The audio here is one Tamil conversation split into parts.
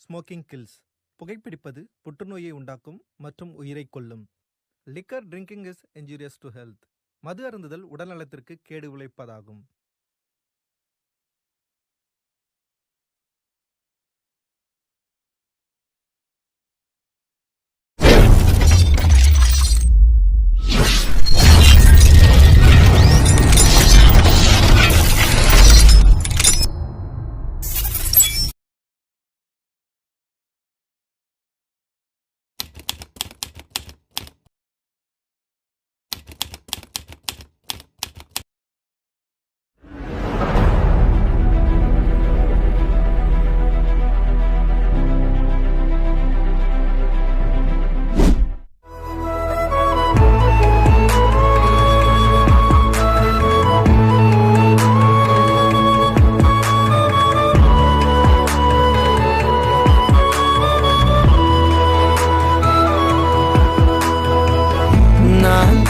Smoking kills. புகைப்பிடிப்பது புற்றுநோயை உண்டாக்கும் மற்றும் உயிரை கொல்லும். Liquor drinking is injurious to health. மது அருந்துதல் உடல்நலத்திற்கு கேடு விளைப்பதாகும்.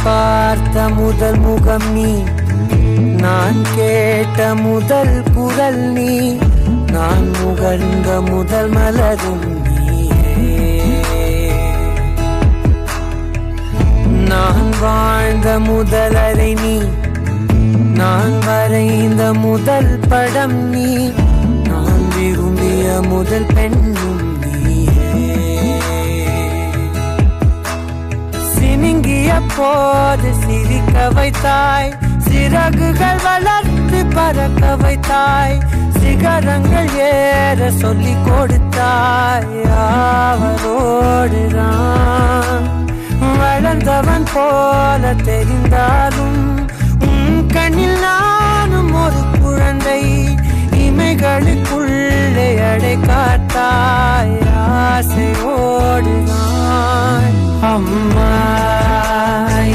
பார்த்த முதல் முகம் நீ, நான் கேட்ட முதல் குரல் நீ, நான் முகர்ந்த முதல் மலரும் நீயே. நான் வாழ்ந்த முதல் அறை நீ, நான் வரைந்த முதல் படம் நீ, நான் விரும்பிய முதல் பெண்ணும் சினுங்கிய போது சிரிக்க வைத்தாய், சிறகுகள் வளர்த்து பறக்க வைத்தாய், சிகரங்கள் ஏற சொல்லி கொடுத்தாய். அவரோடு நான் வளர்ந்தவன் போல தெரிந்தாலும் உன் கண்ணில் நானும் ஒரு குழந்தை, இமைகளுக்குள்ளே அடை காத்தாய். ஆசையோடு நான் அம்மா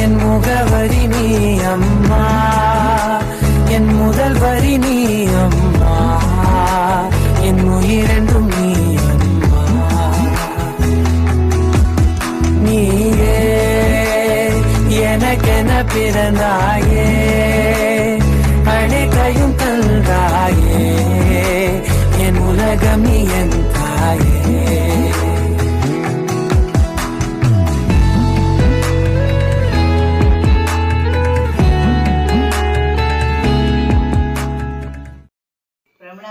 என் முகவரி நீ, அம்மா என் முதல் வரி நீ, அம்மா என் உயிரென்றும் நீ, அம்மா நீயே எனக்கென பிறந்தாயே, அனைத்தையும் தந்தாயே, என் உலகம் நீ என் தாயே.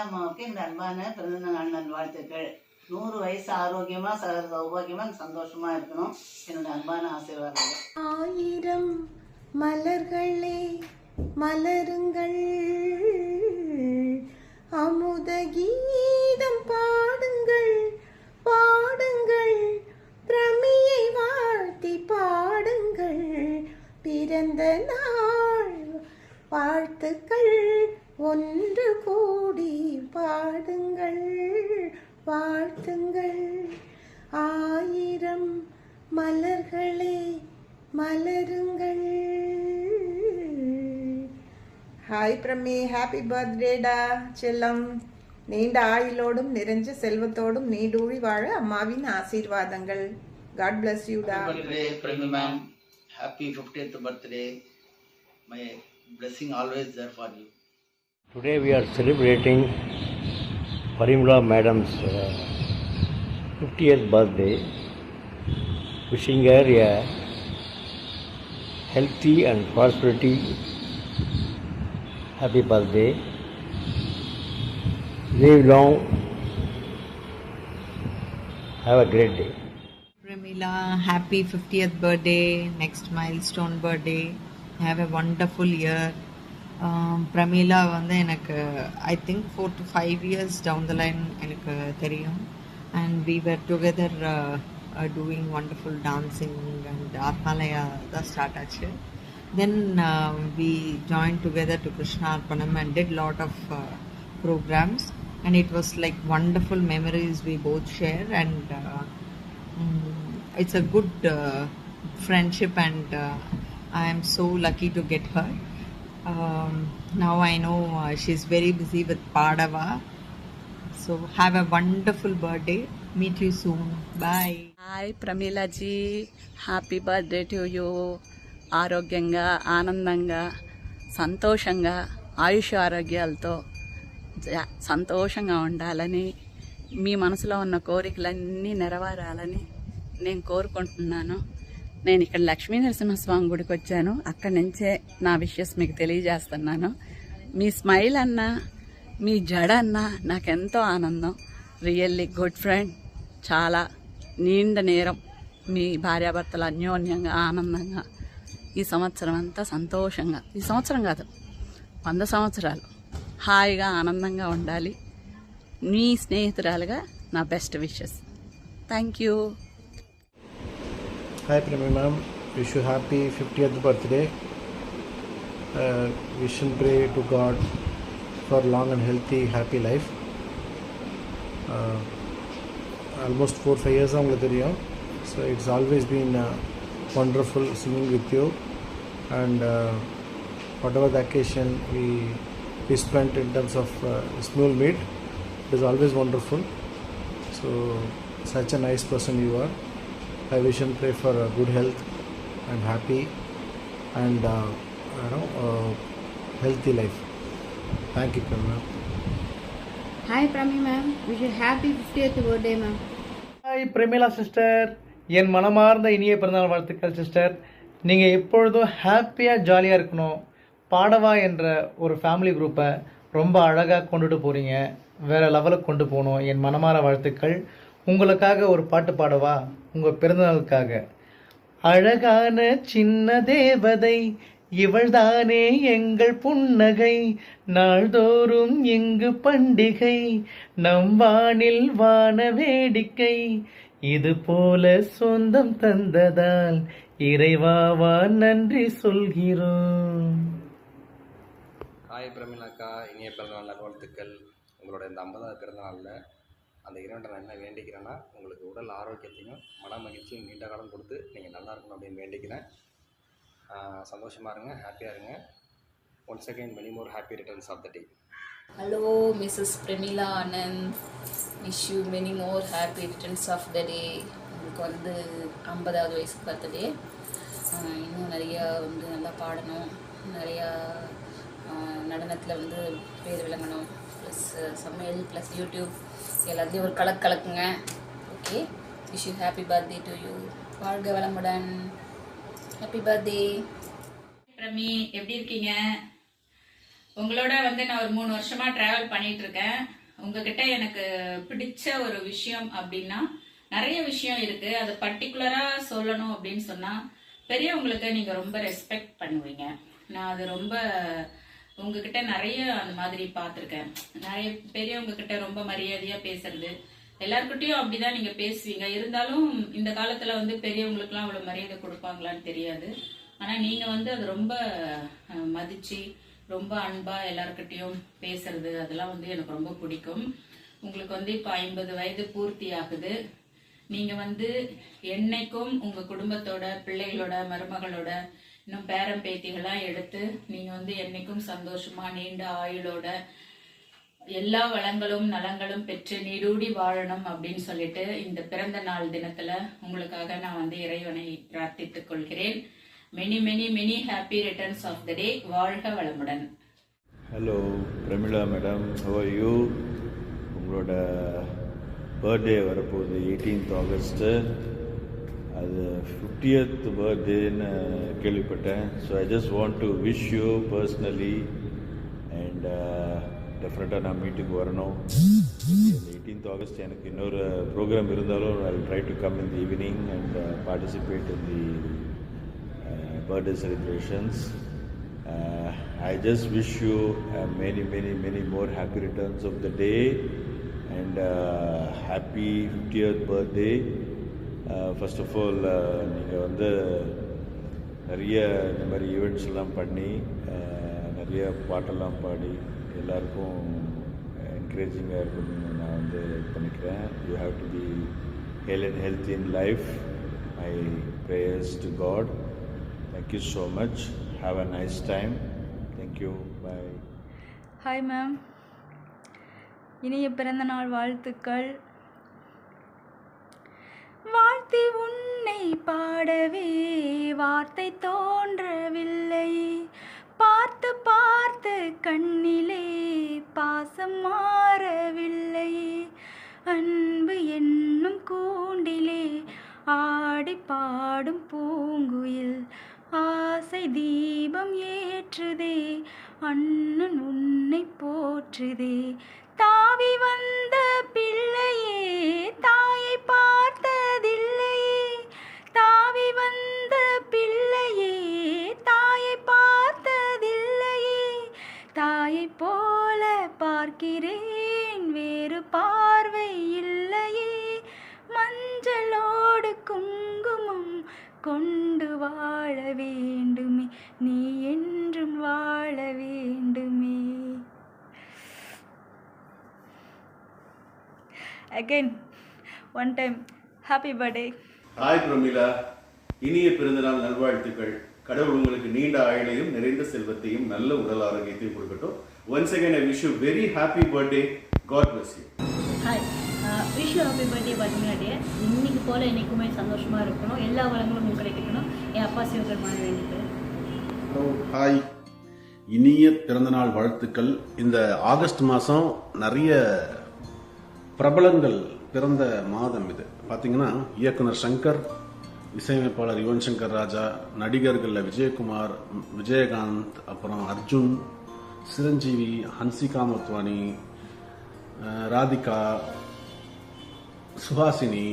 அம்மாவுக்கு இந்த அன்பான பிறந்த நாள் நல்வாழ்த்துக்கள். 100 வயசு ஆரோக்கியமா சகல சௌபாகியமா சந்தோஷமா இருக்கணும். என்னோட அன்பான ஆசீர்வாதங்கள். 1000 மலர்களே மலருங்கள், அமுத கீதம் பாடுங்கள் பாடுங்கள், பிரமியை வாழ்த்தி பாடுங்கள், பிறந்த நாள் வாழ்த்துக்கள் ஒன்று கூடி பாடுங்கள் வாழ்த்துங்கள். 1000 மலர்களே மலருங்கள். ஹாய் பிரமி, ஹாப்பி பர்த்டேடா செல்லம். நீண்ட ஆயுளோடும் நிறைஞ்ச செல்வத்தோடும் நீடூழி வாழ அம்மாவின் ஆசீர்வாதங்கள். காட் பிளஸ் யூ டா. Prami ma'am, happy 50th birthday. My blessing always there for you. Today we are celebrating Parimula Madam's 50th birthday, wishing her a healthy and prosperity. Happy birthday. Live long. Have a great day. Pramila, happy 50th birthday, next milestone birthday. Have a wonderful year. Prameela வந்து எனக்கு I think 4 to 5 years down the line எனக்கு தெரியும். And we were together doing wonderful dancing and ஆத்மாலயா தான் ஸ்டார்ட் ஆச்சு. தென் we joined together to Krishna Arpanam and did lot of programs, and it was like wonderful memories we both share, and it's a good friendship, and I am so lucky to get her. Now I know she's very busy with Padava. So have a wonderful birthday. Meet you soon. Bye. Hi Pramila ji, happy birthday to you. ఆరోగ్యంగా ఆనందంగా సంతోషంగా ఆయుష్ ఆరోగ్యాలతో సంతోషంగా ఉండాలని మీ మనసులో ఉన్న కోరికలన్నీ నెరవేరాలని నేను కోరుకుంటున్నాను. నేను ఇక్కడ లక్ష్మీ నరసింహస్వామి గుడికి వచ్చాను. అక్కడి నుంచే నా విషెస్ మీకు తెలియజేస్తున్నాను. మీ స్మైల్ అన్నా, మీ జడ అన్నా నాకెంతో ఆనందం. Really good friend. చాలా నీండ నేరం మీ భార్యాభర్తలు అన్యోన్యంగా ఆనందంగా ఈ సంవత్సరం అంతా సంతోషంగా, ఈ సంవత్సరం కాదు 100 సంవత్సరాలు హాయిగా ఆనందంగా ఉండాలి. మీ స్నేహితురాలుగా నా best wishes. Thank you. Hi Premi ma'am, wish you happy 50th birthday. Wish and pray to God for long and healthy, happy life. Almost 4-5 years அவங்களுக்கு தெரியும். So it's always been wonderful singing with you, and whatever the occasion we spent in terms of small meet, it is always wonderful. So such a nice person you are. I wish and pray for good health and happy and healthy life. Thank you, Premi. Hi Prami ma'am, wish you happy 50th birthday ma'am. Hi Pramila sister, என் மனமார்ந்த இனிய பிறந்தநாள் வாழ்த்துக்கள் சிஸ்டர். நீங்கள் எப்பொழுதும் ஹாப்பியாக ஜாலியாக இருக்கணும். பாடவா என்ற ஒரு ஃபேமிலி குரூப்பை ரொம்ப அழகாக கொண்டுட்டு போகிறீங்க, வேறு லெவலுக்கு கொண்டு போகணும். என் மனமார வாழ்த்துக்கள். உங்களுக்காக ஒரு பாட்டு பாடவா, உங்கள் பிறந்தநாளுக்காக. அழகான சின்ன தேவதை இவள்தானே எங்கள் புன்னகை, நாள்தோறும் இங்கு பண்டிகை, நம் வானில் வான வேடிக்கை, இது போல சொந்தம் தந்ததால் இறைவாவா நன்றி சொல்கிறோம். ஹாய் பிரமிளாக்கா, இனிய பிறந்தநாள் நல்வாழ்த்துக்கள். உங்களோட இந்த 50வது பிறந்தநாளில் அந்த இறைவனை நான் என்ன வேண்டிக்கிறேன்னா, உங்களுக்கு உடல் ஆரோக்கியத்தையும் மன மகிழ்ச்சியும் நீண்ட காலம் கொடுத்து நீங்கள் நல்லா இருக்கணும் அப்படின்னு வேண்டிக்கிறேன். சந்தோஷமாக இருங்க, ஹாப்பியாக இருங்க. Once again many more happy returns of the day. Hello missus Pramila Anand, wish you many more happy returns of the day. உங்களுக்கு 50வது வயசு பர்த்டே. இன்னும் நிறையா நல்லா பாடணும், நிறையா நடனத்தில் பேர் விளங்கணும், ப்ளஸ் சமையல் ப்ளஸ் யூடியூப் எல்லாத்துலேயும் ஒரு கலக்குங்க. Okay, wish you happy birthday to you. வாழ்க வளமுடன். Happy birthday. பிரமி, எப்படி இருக்கீங்க? உங்களோட நான் ஒரு 3 வருஷமா டிராவல் பண்ணிட்டு இருக்கேன். உங்ககிட்ட எனக்கு பிடிச்ச ஒரு விஷயம் அப்படின்னா, நிறைய விஷயம் இருக்கு. அது பர்டிகுலரா சொல்லணும் அப்படின்னு சொன்னா, பெரியவங்களுக்கு நீங்க ரொம்ப ரெஸ்பெக்ட் பண்ணுவீங்க. நான் அது ரொம்ப உங்ககிட்ட நிறைய அந்த மாதிரி பார்த்துருக்கேன். நிறைய பெரியவங்க கிட்ட ரொம்ப மரியாதையா பேசுறது, எல்லாருக்கிட்டையும் அப்படிதான் நீங்க பேசுவீங்க. இருந்தாலும் இந்த காலத்துல பெரியவங்களுக்குலாம் அவ்வளவு மரியாதை கொடுப்பாங்களான்னு தெரியாது. ஆனா நீங்க அது ரொம்ப மதிச்சு ரொம்ப அன்பா எல்லார்கிட்டையும் பேசுறது, அதெல்லாம் எனக்கு ரொம்ப பிடிக்கும். உங்களுக்கு இப்ப 50 வயது பூர்த்தி ஆகுது. நீங்க என்னைக்கும் உங்க குடும்பத்தோட, பிள்ளைகளோட, மருமகளோட, இன்னும் பேரம் பேத்திகளாம் எடுத்து நீங்க என்னைக்கும் சந்தோஷமா நீண்ட ஆயுளோட எல்லா வளங்களும் நலங்களும் பெற்று நீடூடி வாழணும் அப்படின்னு சொல்லிட்டு இந்த பிறந்த நாள் தினத்துல உங்களுக்காக நான் இறைவனை பிரார்த்தித்துக் கொள்கிறேன். Many many many happy returns of the day. வாழ்க வளமுடன். Hello Pramila madam, how are you? உங்களோட பர்த்டே வரப்போகுது 18th ஆகஸ்ட்டு. அது 50th பர்த்டேன்னு கேள்விப்பட்டேன். So I just want to wish you personally, and டெஃபினட்டாக நான் மீட்டுக்கு வரணும். 18th ஆகஸ்ட் எனக்கு இன்னொரு ப்ரோக்ராம் இருந்தாலும் I will try to come in the evening and participate in the birthday celebrations. I just wish you many many many more happy returns of the day and happy 50th birthday. First of all, நீங்கள் நிறைய இந்த மாதிரி ஈவெண்ட்ஸ் எல்லாம் பண்ணி நிறைய பாட்டெல்லாம் பாடி எல்லாருக்கும் என்கரேஜிங்காக இருக்கணும்னு நான் பண்ணிக்கிறேன். You have to be healthy in life. My prayers to God. Thank you so much. Have a nice time. Thank you. Bye. Hi ma'am. இனிய பிறந்த நாள் வாழ்த்துக்கள். வாழ்த்தி உன்னை பாடவே வார்த்தை தோன்றவில்லை, பார்த்து பார்த்து கண்ணிலே பாசம் மாறவில்லை, அன்பு என்னும் கூண்டிலே ஆடி பாடும் பூங்குயில் ஆசை தீபம் ஏற்றுதே அண்ணன் உன்னை போற்றுதே தாவி வந்த பிள்ளையே தாயை பார்த்ததில்லையே தாவி வந்த பிள்ளையே தாயை பார்த்ததில்லையே தாயை போல பார்க்கிறேன் வேறு பார்வை இல்லையே மஞ்சளோடு குங்குமம் கொண்டு வாழ வேண்டுமே நீ என்றும் வாழ வேண்டுமே. Again, one time, happy birthday. Hi Pramila, இனிய பிறந்தநாள் நல்வாழ்த்துக்கள். கடவுள் உங்களுக்கு நீண்ட ஆயுளையும் நிறைந்த செல்வத்தையும் நல்ல உடல் ஆரோக்கியத்தையும் கொடுக்கட்டும். Once again I wish you very happy birthday. God bless you. Hi, wish you happy birthday Padmini டே. இன்னைக்கு போல என்னைக்குமே சந்தோஷமா இருக்கணும், எல்லா வளங்களும் உங்களுக்கு கிடைக்கணும். என் அப்பா சிவபெருமான் வேண்டிக்கிறேன். ஹலோ, ஹாய், இனிய பிறந்தநாள் வாழ்த்துக்கள். இந்த ஆகஸ்ட் மாதம் நிறைய பிரபலங்கள் பிறந்த மாதம் இது. பார்த்தீங்கன்னா இயக்குனர் சங்கர், இசையமைப்பாளர் யுவன் சங்கர் ராஜா, நடிகர்களில் விஜயகுமார், விஜயகாந்த், அப்புறம் அர்ஜுன், சிரஞ்சீவி, ஹன்சிகா மத்வானி, ராதிகா, சுஹாசினி,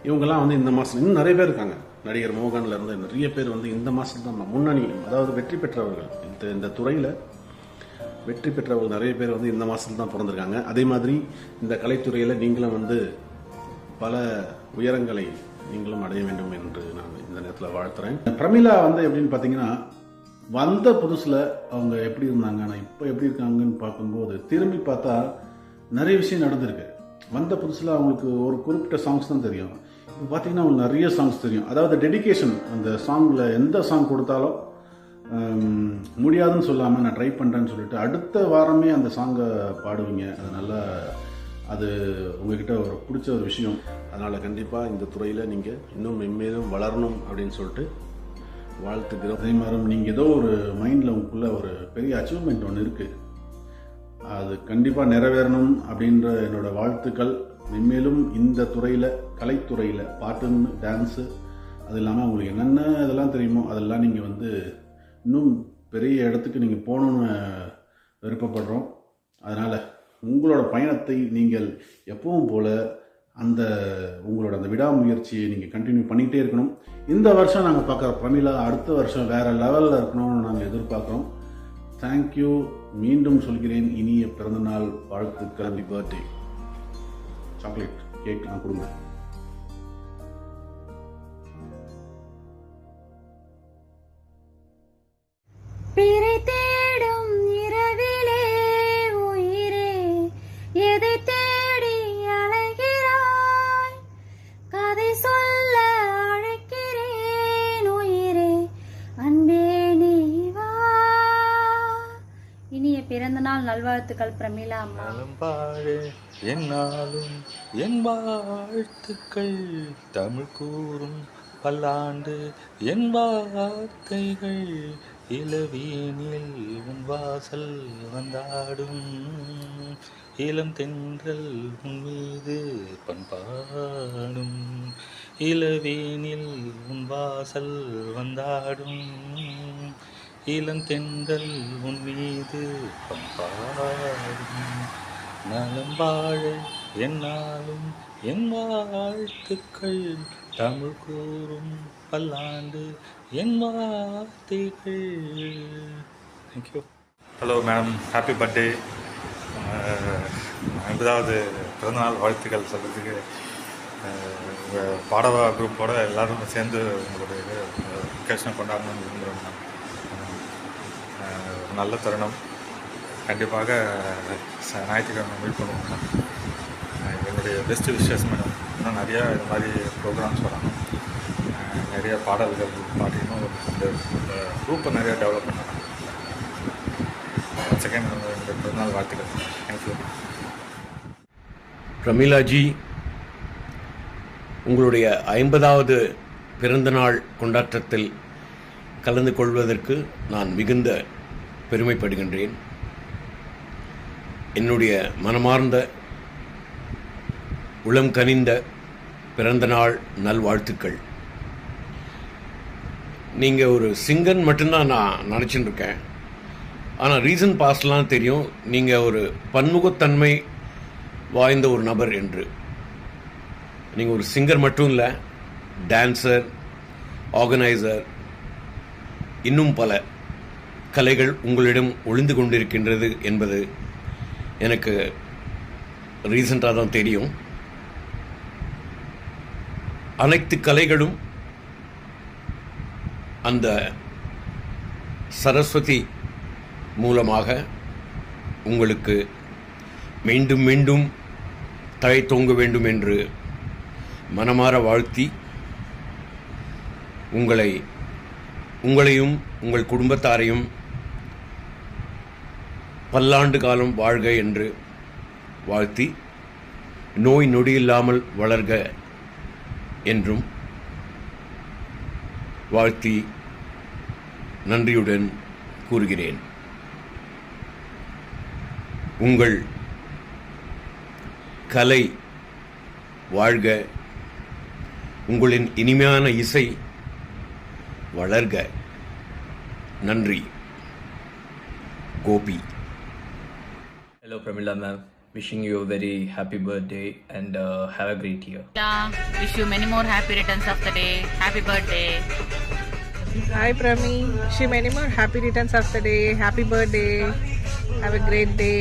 இவங்கெல்லாம் வந்து இந்த மாதம் இன்னும் நிறைய பேர் இருக்காங்க. நடிகர் மோகன்ல இருந்து நிறைய பேர் வந்து இந்த மாதம் தான் முன்னணி, அதாவது வெற்றி பெற்றவர்கள், இந்த துறையில் வெற்றி பெற்றவர்கள் நிறைய பேர் வந்து இந்த மாதத்தில் தான் பிறந்திருக்காங்க. அதே மாதிரி இந்த கலைத்துறையில் நீங்களும் வந்து பல உயரங்களை நீங்களும் அடைய வேண்டும் என்று நான் இந்த நேரத்தில் வாழ்த்துறேன். பிரமிளா வந்து எப்படின்னு பார்த்தீங்கன்னா, வந்த புதுசில் அவங்க எப்படி இருந்தாங்க, நான் இப்போ எப்படி இருக்காங்கன்னு பார்க்கும்போது திரும்பி பார்த்தா நிறைய விஷயம் நடந்திருக்கு. வந்த புதுசில் அவங்களுக்கு ஒரு குறிப்பிட்ட சாங்ஸ் தான் தெரியும். இப்போ பார்த்தீங்கன்னா அவங்களுக்கு நிறைய சாங்ஸ் தெரியும். அதாவது டெடிகேஷன், அந்த சாங்கில் எந்த சாங் கொடுத்தாலும் முடியாதுன்னு சொல்லாமல் நான் ட்ரை பண்ணுறேன்னு சொல்லிட்டு அடுத்த வாரமே அந்த சாங்கை பாடுவீங்க. அது நல்லா, அது உங்ககிட்ட ஒரு பிடிச்ச ஒரு விஷயம். அதனால் கண்டிப்பாக இந்த துறையில் நீங்கள் இன்னும் மென்மேலும் வளரணும் அப்படின்னு சொல்லிட்டு வாழ்த்துக்கிறோம். அதே மாதிரி நீங்கள் ஏதோ ஒரு மைண்டில் உங்களுக்குள்ள ஒரு பெரிய அச்சீவ்மெண்ட் ஒன்று இருக்குது, அது கண்டிப்பாக நிறைவேறணும் அப்படின்ற என்னோடய வாழ்த்துக்கள். மென்மேலும் இந்த துறையில், கலைத்துறையில், பாட்டுன்னு, டான்ஸு, அது இல்லாமல் உங்களுக்கு என்னென்ன இதெல்லாம் தெரியுமோ அதெல்லாம் நீங்கள் வந்து இன்னும் பெரிய இடத்துக்கு நீங்கள் போகணுன்னு விருப்பப்படுறோம். அதனால் உங்களோட பயணத்தை நீங்கள் எப்பவும் போல் உங்களோட அந்த விடாமுயற்சியை நீங்கள் கண்டினியூ பண்ணிகிட்டே இருக்கணும். இந்த வருஷம் நாங்கள் பார்க்குற பிரமிளா அடுத்த வருஷம் வேறு லெவலில் இருக்கணும்னு நாங்கள் எதிர்பார்க்குறோம். தேங்க்யூ. மீண்டும் சொல்கிறேன், இனிய பிறந்தநாள் வாழ்த்துக்கள். Happy birthday. சாக்லேட் கேக் நான் கொடுங்க. பிறை தேடும் இரவிலே உயிரே எதை தேடி அழைகிறாய், கதை சொல்ல அழைக்கிறேன் உயிரே அன்பே நீ வா. இனிய பிறந்தநாள் நல்வாழ்த்துக்கள் பிரமிளா அம்மா. நலம்பாழ என்னாலும் என் வாழ்த்துக்கள், தமிழ் கூறும் பல்லாண்டு என் வார்த்தைகள், இளவேனில் உன் வாசல் வந்தாடும், இளம் தென்றல் உன் மீது பண்பாடும், இளவேனில் உன் வாசல் வந்தாடும், இளம் தென்றல் உன் மீது பண்பாடும், நலம் வாழ என்னாலும் என் வாழ்த்துக்கள், தமிழ் கூறும் பல்லாண்டு என் வார்த்தைகள். Thank you. Hello madam, happy birthday. 50வது பிறந்தநாள் வாழ்த்துக்கள் சொல்கிறதுக்கு உங்கள் பாடவா குரூப்போட எல்லோரும் சேர்ந்து உங்களுடைய வெக்கேஷனை கொண்டாடணும்னு விரும்புகிறோம் மேம். நல்ல தருணம். கண்டிப்பாக ஞாயிற்றுக்கிழமை மீட் பண்ணுவோம் மேடம். என்னுடைய பெஸ்ட் விஷஸ் மேடம். இன்னும் நிறையா இது மாதிரி ப்ரோக்ராம்ஸ் வரணும், நிறைய பாடல்கள் பாடினோம், இந்த குரூப்பை நிறையா டெவலப் பண்ணணும். செகண்ட் என்னுடைய பிறந்தநாள் வாழ்த்துக்கள். தேங்க்யூ. பிரமிளாஜி, உங்களுடைய 50வது பிறந்தநாள் கொண்டாட்டத்தில் கலந்து கொள்வதற்கு நான் மிகுந்த பெருமைப்படுகின்றேன். என்னுடைய மனமார்ந்த உளம் கனிந்த பிறந்தநாள் நல்வாழ்த்துக்கள். நீங்கள் ஒரு சிங்கர் மட்டும்தான் நான் நினச்சிட்டு இருக்கேன். ஆனால் ரீசன் பாஸ்ட்லாம் தெரியும் நீங்கள் ஒரு பன்முகத்தன்மை வாய்ந்த ஒரு நபர் என்று. நீங்கள் ஒரு சிங்கர் மட்டும் இல்லை, டான்சர், ஆர்கனைசர், இன்னும் பல கலைகள் உங்களிடம் ஒளிந்து கொண்டிருக்கின்றது என்பது எனக்கு ரீசெண்டாக தான் தெரியும். அனைத்து கலைகளும் அந்த சரஸ்வதி மூலமாக உங்களுக்கு மீண்டும் மீண்டும் தலை தோங்க வேண்டும் என்று மனமாற வாழ்த்தி உங்களையும் உங்கள் குடும்பத்தாரையும் பல்லாண்டு காலம் வாழ்க என்று வாழ்த்தி, நோய் நொடியில்லாமல் வளர்க என்றும் வாழ்த்தி நன்றியுடன் கூறுகிறேன். உங்கள் கலை வாழ்க, உங்களின் இனிமையான இசை வளர்க. நன்றி. Gopi. Hello Pramila ma'am, wishing you a very happy birthday and have a great year. Wish you many more happy returns of the day. Happy birthday. Hi Prami, wish you many more happy returns of the day. Happy birthday. Have a great day.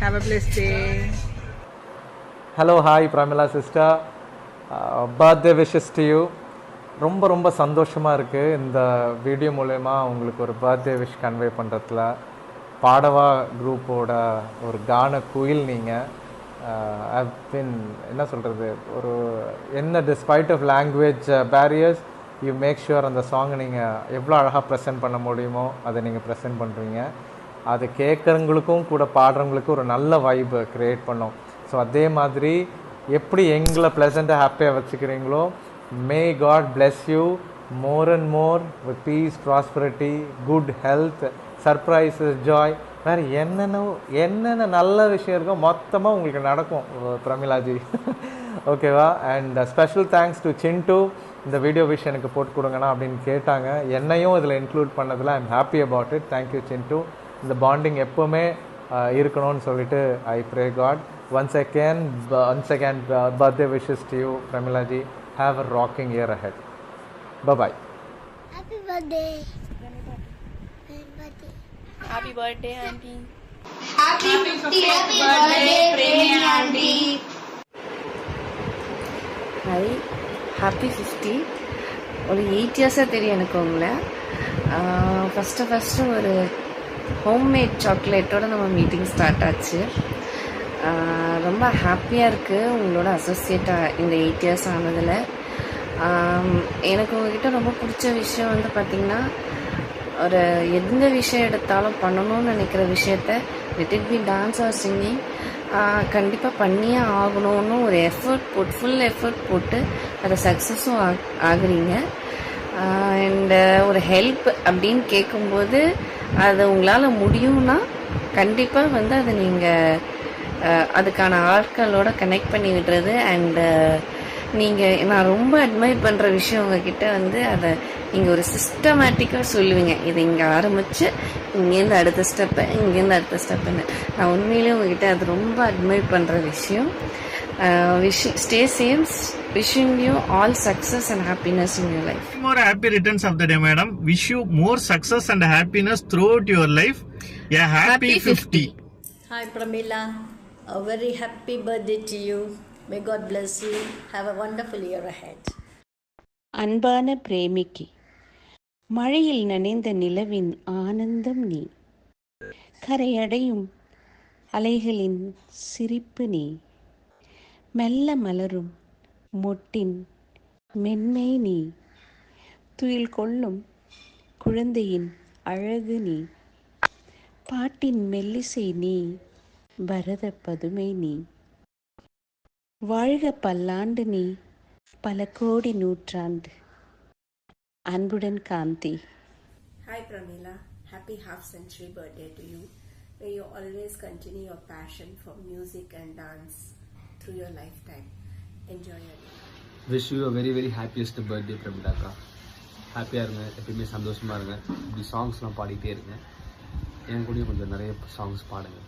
Have a blessed day. Hello, hi Pramila sister. Birthday wishes to you. ரொம்ப சந்தோஷமாக இருக்குது இந்த வீடியோ மூலமா உங்களுக்கு ஒரு பர்த்டே விஷ் கன்வே பண்ணுறதுல. பாடவா குரூப்போட ஒரு கான குயில் நீங்கள். ஐவ் பின் என்ன சொல்கிறது, ஒரு என்ன despite of language barriers you make sure அந்த சாங்கை நீங்கள் எவ்வளோ அழகாக ப்ரெசென்ட் பண்ண முடியுமோ அதை நீங்கள் ப்ரெசென்ட் பண்ணுறீங்க. அது கேட்குறவங்களுக்கும் கூட பாடுறவங்களுக்கும் ஒரு நல்ல வைப் க்ரியேட் பண்ணும். ஸோ அதே மாதிரி எப்படி எங்களை ப்ளசண்ட்டாக ஹாப்பியாக வச்சுக்கிறீங்களோ, may God bless you more and more with peace, prosperity, good health, surprises, joy. வேறு என்னென்ன நல்ல விஷயம் இருக்கோ மொத்தமாக உங்களுக்கு நடக்கும் பிரமிளாஜி. ஓகேவா? அண்ட் ஸ்பெஷல் தேங்க்ஸ் டு சிண்டு. இந்த வீடியோ விஷ் எனக்கு போட்டு கொடுங்கண்ணா அப்படின்னு கேட்டாங்க. என்னையும் இதில் இன்க்ளூட் பண்ணதில் I am happy about it. Thank you Sindu. இந்த பாண்டிங் எப்போவுமே இருக்கணும்னு சொல்லிட்டு I pray god. once again birthday wishes to you Pramila ji. Have a rocking year ahead. Bye bye. Happy birthday. Happy birthday auntie. Happy 50th birthday Premi auntie. Hi, happy 50. ஒரு 8 இயர்ஸாக தெரியும் எனக்கு உங்களை. ஃபஸ்ட்டு ஒரு ஹோம்மேட் சாக்லேட்டோட நம்ம மீட்டிங் ஸ்டார்ட் ஆச்சு. ரொம்ப ஹாப்பியாக இருக்குது உங்களோட அசோசியேட்டாக இந்த 8 இயர்ஸ் ஆனதில். எனக்கு உங்ககிட்ட ரொம்ப பிடிச்ச விஷயம் வந்து பார்த்திங்கன்னா, ஒரு எந்த விஷயம் எடுத்தாலும் பண்ணணும்னு நினைக்கிற விஷயத்த let it be dance or singing கண்டிப்பாக பண்ணியே ஆகணும்னு ஒரு ஃபுல் எஃபர்ட் போட்டு அதை சக்ஸஸும் ஆகுறீங்க. அண்டு ஒரு ஹெல்ப் அப்படின்னு கேட்கும்போது அது உங்களால் முடியும்னா கண்டிப்பாக வந்து அதை நீங்கள் அதுக்கான ஆட்களோட கனெக்ட் பண்ணி விடுறது. அண்டு நான் ரொம்ப அட்மைர் பண்ணுற விஷயம் உங்ககிட்ட வந்து அதை நீங்கள் ஒரு சிஸ்டமேட்டிக்காக சொல்லுவீங்க. இதை இங்கே ஆரம்பித்து இங்கேருந்து அடுத்த ஸ்டெப்புன்னு. நான் உண்மையிலே உங்ககிட்ட அது ரொம்ப அட்மைர் பண்ணுற விஷயம். Stay same. Wishing you all success and happiness in your life. More happy returns of the day, madam. Wish you more success and happiness throughout your life. Yeah, happy 50. Hi Pramila, a very happy birthday to you. May God bless you. Have a wonderful year ahead. அன்பான பிரேமிக்கு, மழையில் நனைந்த நிலவின் ஆனந்தம் நீ, கரையடையும் அலைகளின் சிரிப்பு நீ, மெல்ல மலரும் மொட்டின் மென்மை நீ, துயில் கொள்ளும் குழந்தையின் அழகு நீ, பாட்டின் மெல்லிசை நீ, பரத பதுமை நீ, வாழ்க பல்லாண்டு நீ, பல கோடி நூற்றாண்டு. அன்புடன் Gandhi. Hi Pramila, happy half century birthday to you. May you always continue your passion for music and dance through your lifetime. Enjoy your day. Wish you a very happiest birthday பிரமிளாக்கா. ஹாப்பியாக இருங்க, எப்பயுமே சந்தோஷமாக இருங்க. இப்படி சாங்ஸ்லாம் பாடிக்கிட்டே இருங்க. என் கூடயும் கொஞ்சம் நிறைய சாங்ஸ் பாடுங்க.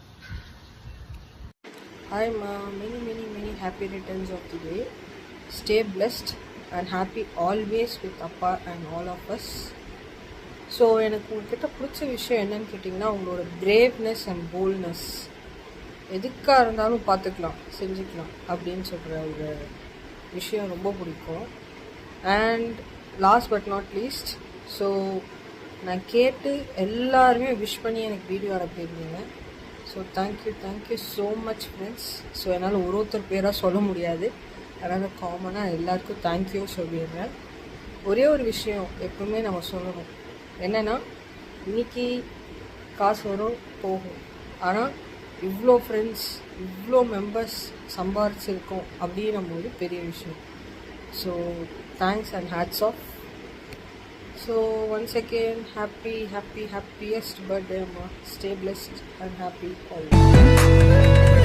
Hi Ma, many happy returns of the day. Stay blessed and happy always with Appa and all of us. So எனக்கு உங்ககிட்ட பிடிச்ச விஷயம் என்னன்னு கேட்டிங்கன்னா உங்களோட பிரேவ்னஸ் அண்ட் போல்ட்னஸ். எதுக்காக இருந்தாலும் பார்த்துக்கலாம், செஞ்சுக்கலாம் அப்படின்னு சொல்கிற ஒரு விஷயம் ரொம்ப பிடிக்கும். And last but not least, so நான் கேட்டு எல்லாருமே விஷ் பண்ணி எனக்கு வீடியோ அனுப்பியிருந்தீங்க. So thank you so much friends. So என்னால் ஒருத்தர் பேராக சொல்ல முடியாது, அதனால் காமனாக எல்லாருக்கும் தேங்க்யூ சொல்லிடுறேன். ஒரே ஒரு விஷயம் எப்பவுமே நம்ம சொல்லணும், என்னென்னா இன்றைக்கி காசு வரும் போகும், ஆனால் இவ்வளோ ஃப்ரெண்ட்ஸ் இவ்வளோ மெம்பர்ஸ் சம்பாரிச்சிருக்கோம் அப்படின்னும் போது பெரிய விஷயம். So thanks and hats off. So once again happiest birthday அம்மா. Stay blessed and happy always.